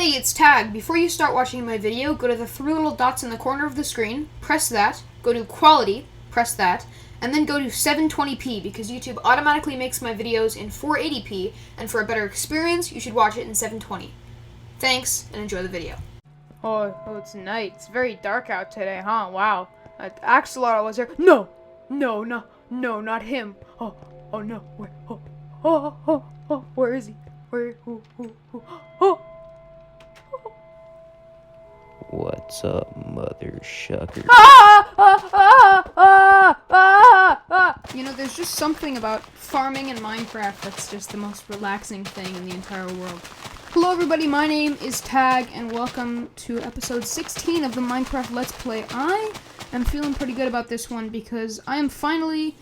Hey, it's Tag. Before you start watching my video, go to the three little dots in the corner of the screen, press that, go to Quality, press that, and then go to 720p because YouTube automatically makes my videos in 480p, and for a better experience, you should watch it in 720. Thanks, and enjoy the video. Oh, it's night. It's very dark out today, huh? Wow. Axolotl was there. No, not him. Oh, no. Where is he? Who? What's up, mother shucker? You know, there's just something about farming in Minecraft that's just the most relaxing thing in the entire world. Hello everybody, my name is Tag, and welcome to episode 16 of the Minecraft Let's Play. I am feeling pretty good about this one because I am finally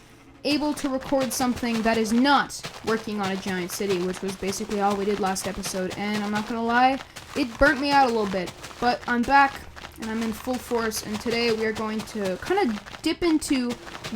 able to record something that is not working on a giant city, which was basically all we did last episode, and I'm not gonna lie, it burnt me out a little bit, but I'm back, and I'm in full force, and today we are going to kind of dip into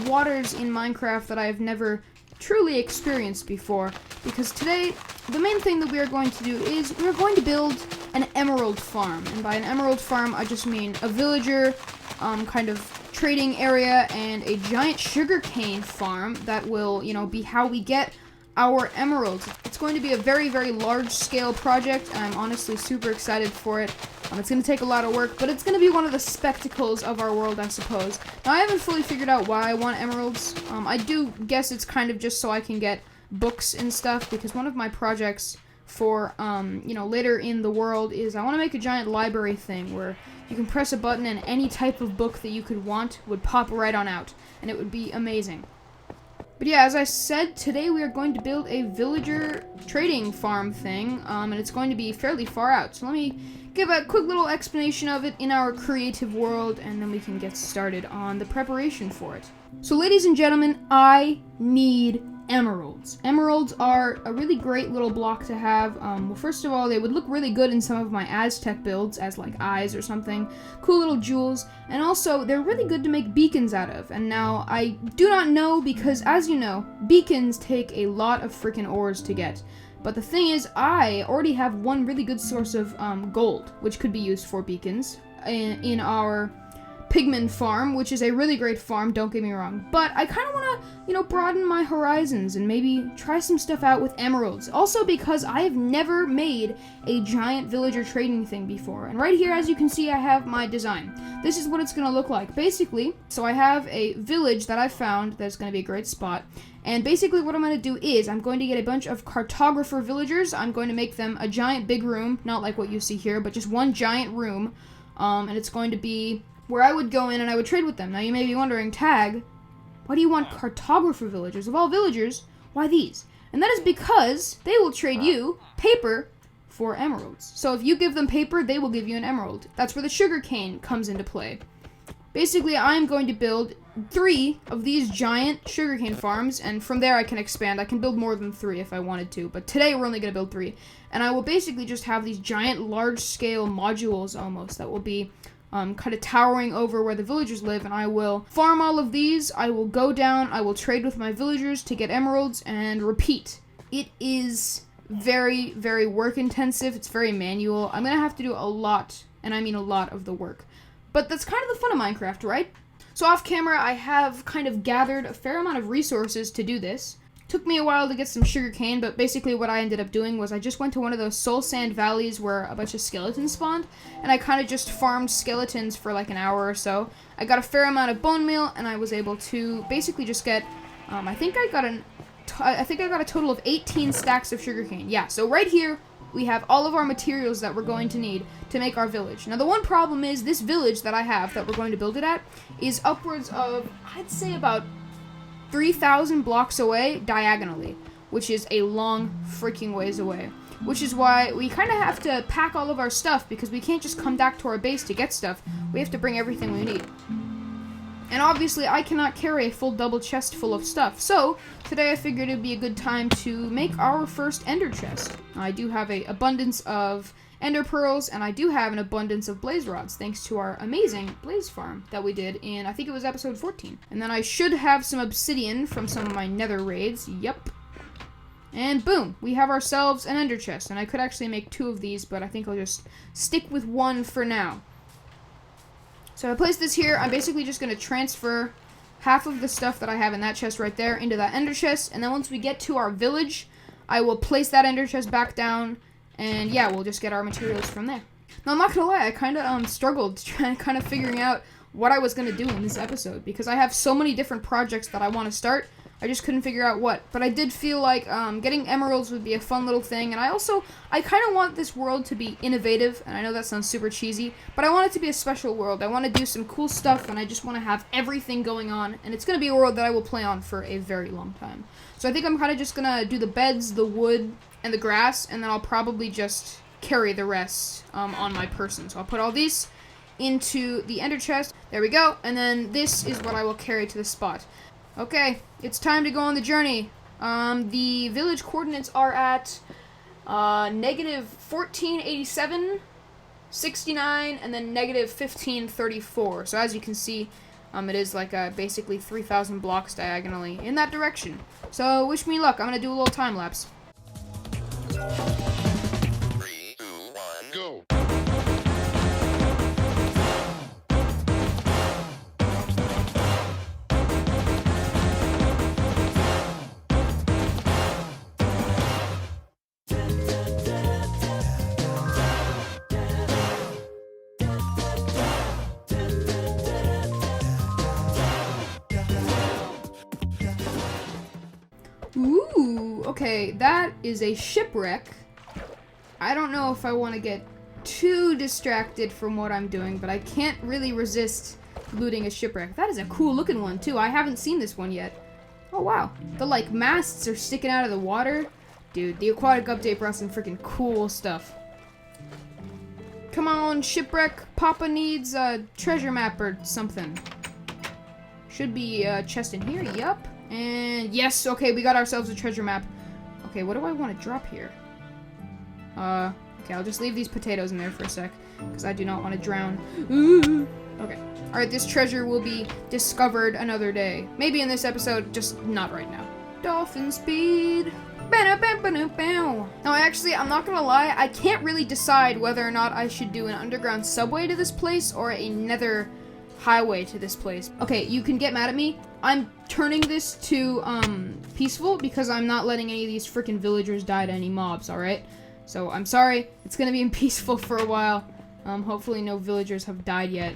waters in Minecraft that I have never truly experienced before, because today, the main thing that we are going to do is we're going to build an emerald farm, and by an emerald farm, I just mean a villager, kind of trading area and a giant sugarcane farm that will, be how we get our emeralds. It's going to be a very, very large-scale project, and I'm honestly super excited for it. It's going to take a lot of work, but it's going to be one of the spectacles of our world, I suppose. Now, I haven't fully figured out why I want emeralds. I do guess it's kind of just so I can get books and stuff, because one of my projects for, later in the world is I want to make a giant library thing where you can press a button and any type of book that you could want would pop right on out, and it would be amazing. But yeah, as I said, today we are going to build a villager trading farm thing, and it's going to be fairly far out. So let me give a quick little explanation of it in our creative world, and then we can get started on the preparation for it. So ladies and gentlemen, I need emeralds. Emeralds are a really great little block to have. Well, first of all, they would look really good in some of my Aztec builds as like eyes or something. Cool little jewels. And also, they're really good to make beacons out of. And now, I do not know because, as you know, beacons take a lot of freaking ores to get. But the thing is, I already have one really good source of gold, which could be used for beacons in our Pigman farm, which is a really great farm, don't get me wrong, but I kind of want to, broaden my horizons and maybe try some stuff out with emeralds. Also because I have never made a giant villager trading thing before, and right here, as you can see, I have my design. This is what it's going to look like, basically. So I have a village that I found that's going to be a great spot, and basically what I'm going to do is I'm going to get a bunch of cartographer villagers. I'm going to make them a giant big room, not like what you see here, but just one giant room, and it's going to be where I would go in and I would trade with them. Now you may be wondering, Tag, why do you want cartographer villagers? Of all villagers, why these? And that is because they will trade you paper for emeralds. So if you give them paper, they will give you an emerald. That's where the sugarcane comes into play. Basically, I'm going to build 3 of these giant sugarcane farms, and from there I can expand. I can build more than 3 if I wanted to, but today we're only going to build 3. And I will basically just have these giant, large-scale modules almost that will be kind of towering over where the villagers live, and I will farm all of these. I will go down, I will trade with my villagers to get emeralds, and repeat. It is very, very work intensive. It's very manual. I'm gonna have to do a lot, and I mean a lot of the work. But that's kind of the fun of Minecraft, right? So off camera, I have kind of gathered a fair amount of resources to do this. Took me a while to get some sugarcane, but basically what I ended up doing was I just went to one of those soul sand valleys where a bunch of skeletons spawned, and I kind of just farmed skeletons for like an hour or so. I got a fair amount of bone meal, and I was able to basically just get, I think I got a total of 18 stacks of sugarcane. Yeah, so right here, we have all of our materials that we're going to need to make our village. Now the one problem is this village that I have that we're going to build it at is upwards of, I'd say about 3,000 blocks away diagonally, which is a long freaking ways away. Which is why we kind of have to pack all of our stuff because we can't just come back to our base to get stuff. We have to bring everything we need. And obviously I cannot carry a full double chest full of stuff. So today I figured it'd be a good time to make our first ender chest. I do have an abundance of ender pearls, and I do have an abundance of blaze rods, thanks to our amazing blaze farm that we did in, I think it was episode 14. And then I should have some obsidian from some of my nether raids, yep. And boom, we have ourselves an ender chest. And I could actually make 2 of these, but I think I'll just stick with 1 for now. So I place this here. I'm basically just going to transfer half of the stuff that I have in that chest right there into that ender chest. And then once we get to our village, I will place that ender chest back down. And yeah, we'll just get our materials from there. Now, I'm not going to lie, I kind of struggled trying kind of figuring out what I was going to do in this episode. Because I have so many different projects that I want to start. I just couldn't figure out what. But I did feel like getting emeralds would be a fun little thing. And I kind of want this world to be innovative. And I know that sounds super cheesy. But I want it to be a special world. I want to do some cool stuff. And I just want to have everything going on. And it's going to be a world that I will play on for a very long time. So I think I'm kind of just going to do the beds, the wood, and the grass. And then I'll probably just carry the rest on my person. So I'll put all these into the ender chest. There we go. And then this is what I will carry to the spot. Okay, it's time to go on the journey. The village coordinates are at negative 1487, 69, and then negative 1534. So as you can see, it is like basically 3,000 blocks diagonally in that direction. So wish me luck. I'm going to do a little time lapse. 3, 2, 1, go! Ooh, okay, that is a shipwreck. I don't know if I want to get too distracted from what I'm doing, but I can't really resist looting a shipwreck. That is a cool looking one, too. I haven't seen this one yet. Oh, wow. The, like, masts are sticking out of the water. Dude, the Aquatic Update brought some freaking cool stuff. Come on, shipwreck. Papa needs a treasure map or something. Should be a chest in here. Yup. And yes, okay, we got ourselves a treasure map. Okay, what do I want to drop here? Okay, I'll just leave these potatoes in there for a sec, because I do not want to drown. Ooh. Okay. Alright, this treasure will be discovered another day. Maybe in this episode, just not right now. Dolphin speed. Now, I'm not gonna lie, I can't really decide whether or not I should do an underground subway to this place or a nether highway to this place. Okay, you can get mad at me. I'm turning this to peaceful because I'm not letting any of these freaking villagers die to any mobs, alright? So I'm sorry, it's gonna be in peaceful for a while. Hopefully no villagers have died yet.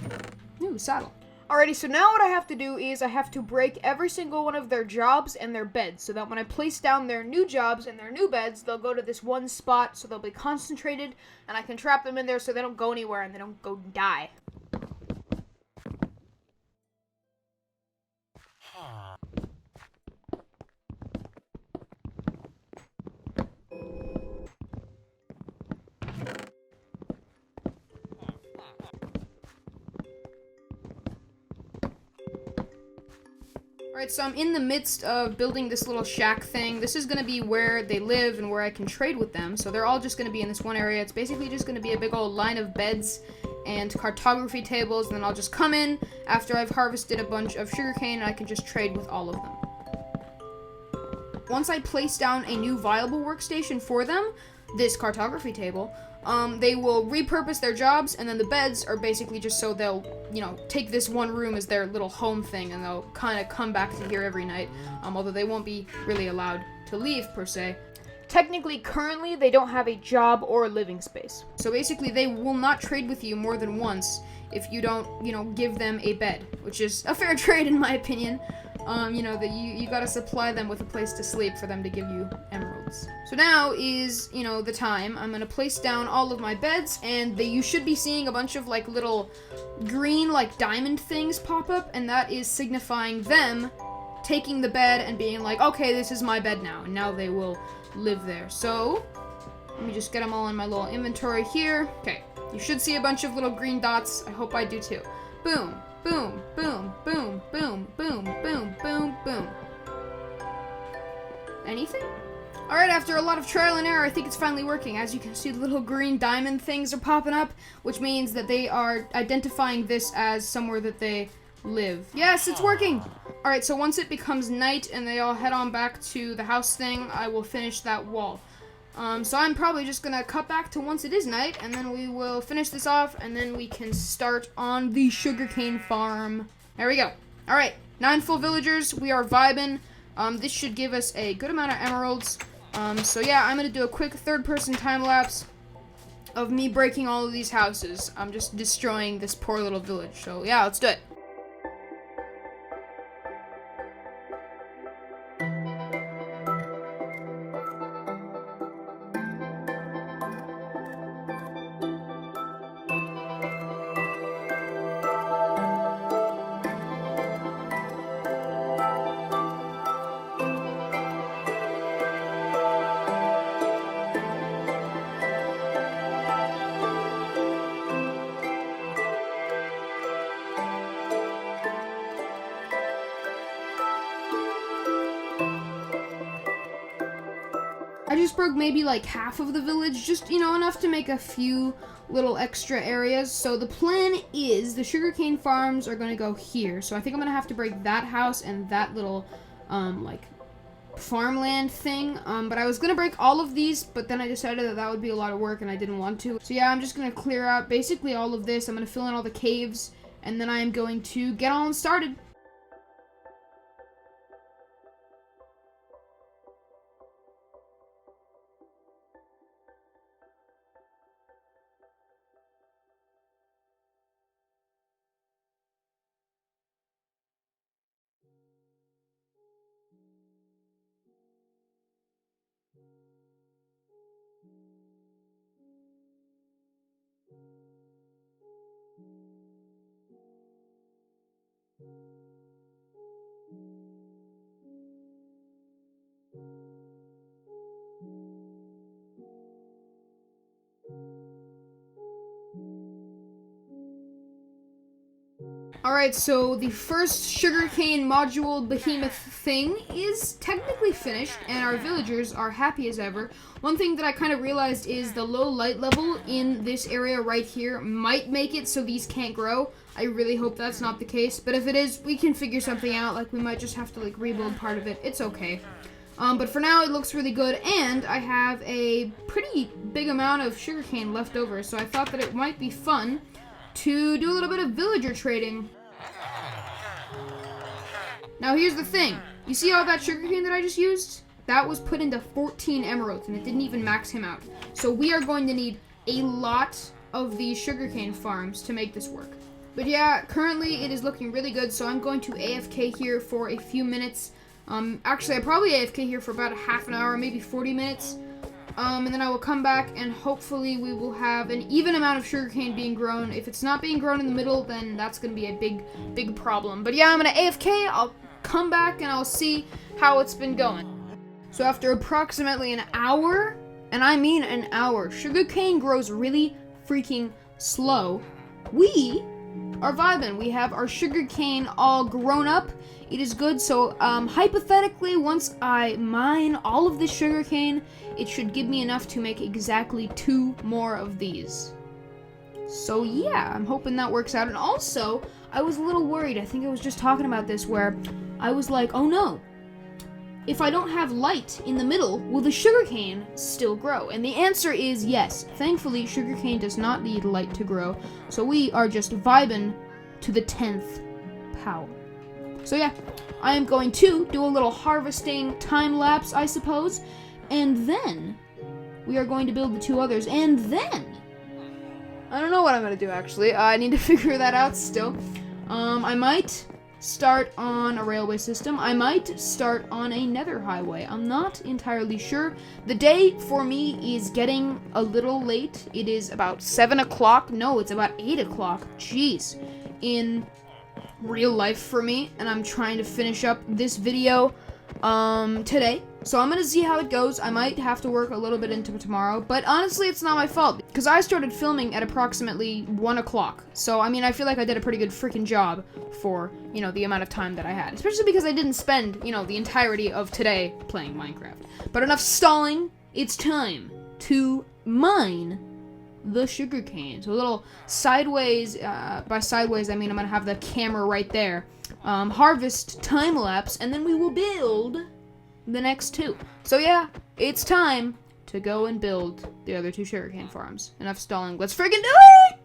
Ooh, saddle. Alrighty, so now what I have to do is I have to break every single one of their jobs and their beds, so that when I place down their new jobs and their new beds, they'll go to this one spot, so they'll be concentrated, and I can trap them in there so they don't go anywhere and they don't go die. Alright, so I'm in the midst of building this little shack thing. This is going to be where they live and where I can trade with them. So they're all just going to be in this one area. It's basically just going to be a big old line of beds and cartography tables. And then I'll just come in after I've harvested a bunch of sugarcane and I can just trade with all of them. Once I place down a new viable workstation for them, this cartography table, they will repurpose their jobs, and then the beds are basically just so they'll, take this one room as their little home thing, and they'll kind of come back to here every night, although they won't be really allowed to leave, per se. Technically, currently, they don't have a job or a living space. So basically, they will not trade with you more than once if you don't, give them a bed, which is a fair trade in my opinion. That you gotta supply them with a place to sleep for them to give you emeralds. So now is, the time. I'm gonna place down all of my beds, and you should be seeing a bunch of, little green, diamond things pop up, and that is signifying them taking the bed and being like, okay, this is my bed now, and now they will live there. So, let me just get them all in my little inventory here. Okay, you should see a bunch of little green dots. I hope I do too. Boom. Boom, boom, boom, boom, boom, boom, boom, boom. Anything? Alright, after a lot of trial and error, I think it's finally working. As you can see, the little green diamond things are popping up, which means that they are identifying this as somewhere that they live. Yes, it's working! Alright, so once it becomes night and they all head on back to the house thing, I will finish that wall. So I'm probably just gonna cut back to once it is night, and then we will finish this off, and then we can start on the sugarcane farm. There we go. Alright, 9 full villagers, we are vibing. This should give us a good amount of emeralds. So yeah, I'm gonna do a quick third-person time-lapse of me breaking all of these houses. I'm just destroying this poor little village. So yeah, let's do it. I just broke maybe like half of the village, just, you know, enough to make a few little extra areas. So the plan is the sugarcane farms are going to go here. So I think I'm going to have to break that house and that little, like, farmland thing. But I was going to break all of these, but then I decided that that would be a lot of work and I didn't want to. So yeah, I'm just going to clear out basically all of this. I'm going to fill in all the caves, and then I am going to get on started. Alright, so the first sugarcane module behemoth thing is technically finished, and our villagers are happy as ever. One thing that I kind of realized is the low light level in this area right here might make it so these can't grow. I really hope that's not the case, but if it is, we can figure something out. Like, we might just have to, like, rebuild part of it. It's okay. But for now, it looks really good, and I have a pretty big amount of sugarcane left over, so I thought that it might be fun to do a little bit of villager trading. Now here's the thing. You see all that sugarcane that I just used? That was put into 14 emeralds, and it didn't even max him out. So we are going to need a lot of these sugarcane farms to make this work. But yeah, currently it is looking really good, so I'm going to AFK here for a few minutes. Actually, I probably AFK here for about a half an hour, maybe 40 minutes. And then I will come back, and hopefully we will have an even amount of sugarcane being grown. If it's not being grown in the middle, then that's going to be a big problem. But yeah, I'm going to AFK, I'll come back, and I'll see how it's been going. So after approximately an hour, and I mean an hour, sugarcane grows really freaking slow. We are vibing. We have our sugarcane all grown up. It is good. So hypothetically, once I mine all of this sugarcane, it should give me enough to make exactly 2 more of these. So yeah, I'm hoping that works out. And also, I was a little worried. I think I was just talking about this, where I was like, oh no, if I don't have light in the middle, will the sugarcane still grow? And the answer is yes. Thankfully, sugarcane does not need light to grow, so we are just vibing to the 10th power. So yeah, I am going to do a little harvesting time lapse, I suppose, and then we are going to build the 2 others, and then I don't know what I'm going to do, actually. I need to figure that out still. I might start on a railway system. I might start on a nether highway. I'm not entirely sure. The day for me is getting a little late. It is about 7 o'clock. No, it's about 8 o'clock. Jeez. In real life for me. And I'm trying to finish up this video today. So I'm gonna see how it goes. I might have to work a little bit into tomorrow, but honestly, it's not my fault, because I started filming at approximately 1 o'clock. So, I mean, I feel like I did a pretty good freaking job for, you know, the amount of time that I had. Especially because I didn't spend, you know, the entirety of today playing Minecraft. But enough stalling, it's time to mine the sugarcane. So a little sideways, by sideways I mean I'm gonna have the camera right there. Harvest time lapse, and then we will build the next 2. So yeah, it's time to go and build the other 2 sugarcane farms. Enough stalling, let's friggin' do it!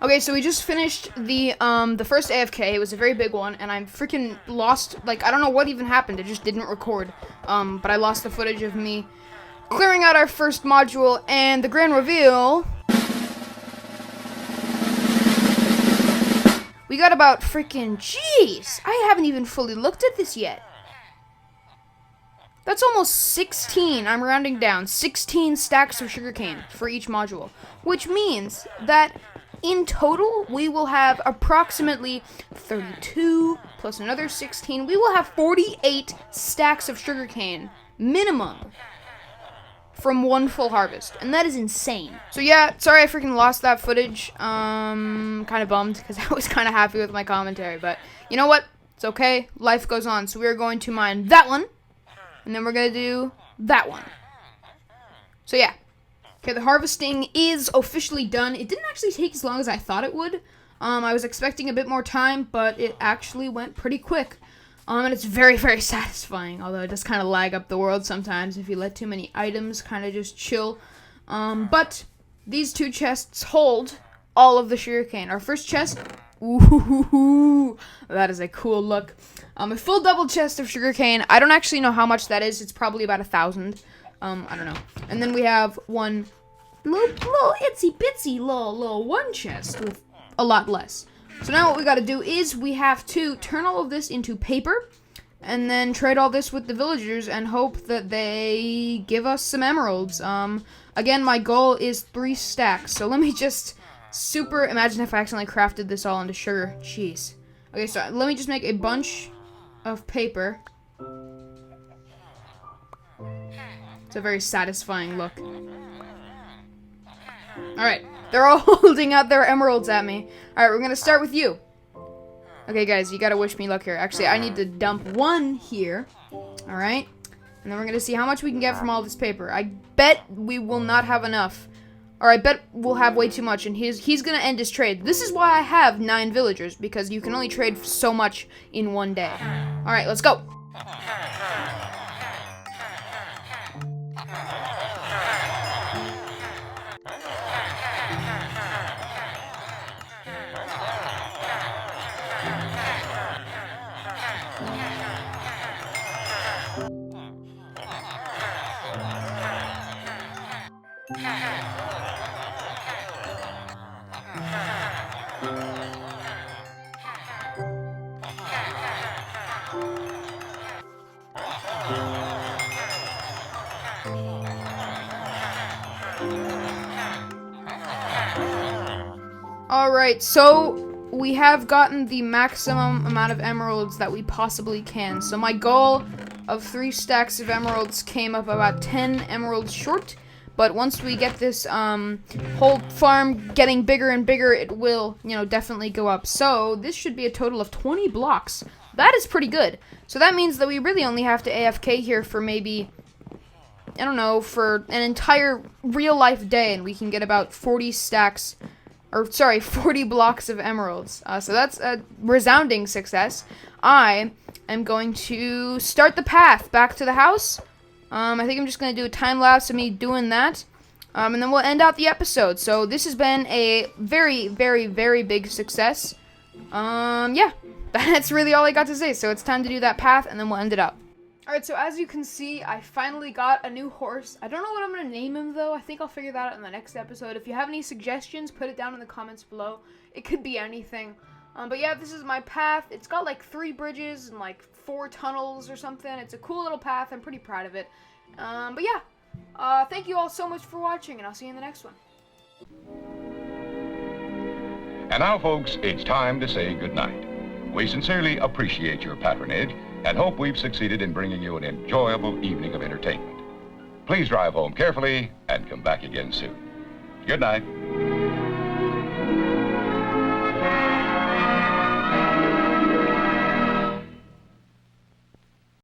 Okay, so we just finished the first AFK. It was a very big one, and I freaking lost, like, I don't know what even happened. It just didn't record. But I lost the footage of me clearing out our first module, and the grand reveal. We got about freaking, jeez, I haven't even fully looked at this yet. That's almost 16, I'm rounding down, 16 stacks of sugarcane for each module, which means that in total, we will have approximately 32 plus another 16. We will have 48 stacks of sugarcane minimum from one full harvest, and that is insane. So yeah, sorry I freaking lost that footage. Kind of bummed because I was kind of happy with my commentary, but you know what? It's okay. Life goes on. So we are going to mine that one, and then we're gonna do that one. So yeah. Okay, the harvesting is officially done. It didn't actually take as long as I thought it would. I was expecting a bit more time, but it actually went pretty quick. And it's very, very satisfying, although it does kind of lag up the world sometimes if you let too many items kind of just chill. But these 2 chests hold all of the sugarcane. Our first chest, ooh, that is a cool look. A full double chest of sugarcane. I don't actually know how much that is. It's probably about 1,000. I don't know. And then we have one little itsy bitsy little one chest with a lot less. So now what we gotta do is we have to turn all of this into paper and then trade all this with the villagers and hope that they give us some emeralds. Again, my goal is 3 stacks. So let me just imagine if I accidentally crafted this all into sugar. Jeez. Okay, so let me just make a bunch of paper. It's a very satisfying look. Alright, they're all holding out their emeralds at me. Alright, we're gonna start with you. Okay, guys, you gotta wish me luck here. Actually, I need to dump 1 here. Alright, and then we're gonna see how much we can get from all this paper. I bet we will not have enough. Or I bet we'll have way too much, and he's gonna end his trade. This is why I have 9 villagers, because you can only trade so much in 1 day. Alright, let's go. Alright, so we have gotten the maximum amount of emeralds that we possibly can. So my goal of 3 stacks of emeralds came up about 10 emeralds short. But once we get this whole farm getting bigger and bigger, it will, definitely go up. So this should be a total of 20 blocks. That is pretty good. So that means that we really only have to AFK here for maybe, I don't know, for an entire real-life day, and we can get about 40 blocks of emeralds. So that's a resounding success. I am going to start the path back to the house. I think I'm just going to do a time lapse of me doing that. And then we'll end out the episode. So this has been a very, very, very big success. Yeah, that's really all I got to say. So it's time to do that path, and then we'll end it up. Alright, so as you can see, I finally got a new horse. I don't know what I'm going to name him, though. I think I'll figure that out in the next episode. If you have any suggestions, put it down in the comments below. It could be anything. But yeah, this is my path. It's got like 3 bridges and like 4 tunnels or something. It's a cool little path. I'm pretty proud of it. But yeah, thank you all so much for watching, and I'll see you in the next one. And now, folks, it's time to say goodnight. We sincerely appreciate your patronage and hope we've succeeded in bringing you an enjoyable evening of entertainment. Please drive home carefully and come back again soon. Good night.